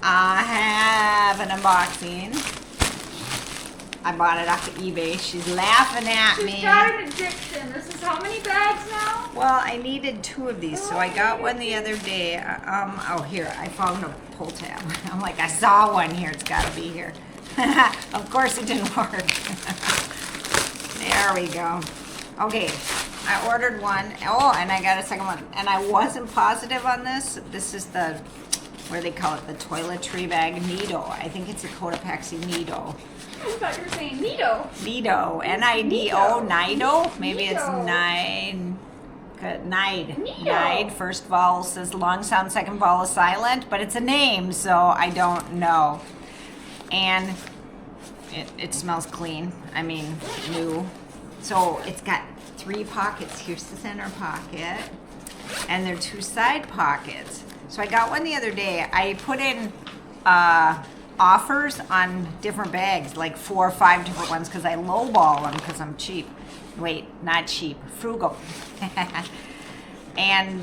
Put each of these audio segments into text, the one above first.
I have an unboxing. I bought it off of eBay. She's laughing at me. She's got an addiction. This is how many bags now? Well, I needed 2 of these, so I got one the other day. Oh, here, I found a pull tab. I'm like, I saw one here. It's got to be here. Of course, it didn't work. There we go. Okay, I ordered one. Oh, and I got a second one. And I wasn't positive on this. This is the, what do they call it? The toiletry bag Nido. I think it's a Cotopaxi Nido. I thought you were saying Nido. Nido. N-I-D-O. Nido? Maybe it's nine. Nide. Nide. First vowel says long sound, second vowel is silent, but it's a name, so I don't know. And it smells clean. I mean, new. So it's got 3 pockets. Here's the center pocket, and there are 2 side pockets. So I got one the other day. I put in offers on different bags, like 4 or 5 different ones, because I lowball them because I'm cheap. Wait, not cheap, frugal. And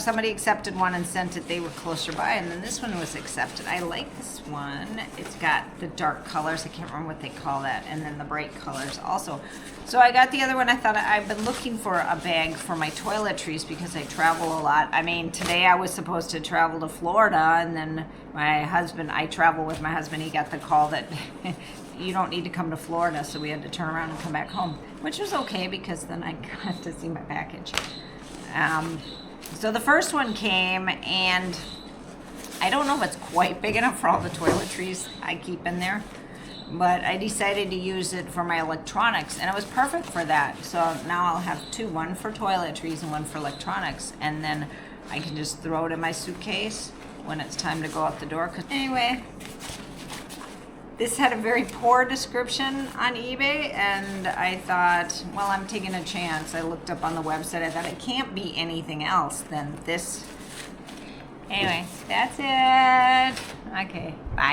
somebody accepted one and sent it. They were closer by, and then this one was accepted. I like this one. It's got the dark colors. I can't remember what they call that, and then the bright colors also. So I got the other one. I thought I've been looking for a bag for my toiletries because I travel a lot. I mean, today I was supposed to travel to Florida, and then I travel with my husband. He got the call that you don't need to come to Florida, so we had to turn around and come back home, which was okay because then I got to see my package. So the first one came, and I don't know if it's quite big enough for all the toiletries I keep in there, but I decided to use it for my electronics, and it was perfect for that. So now I'll have 2, one for toiletries and one for electronics, and then I can just throw it in my suitcase when it's time to go out the door. Anyway, this had a very poor description on eBay, and I thought, well, I'm taking a chance. I looked up on the website. I thought it can't be anything else than this. Anyway, that's it. Okay, bye.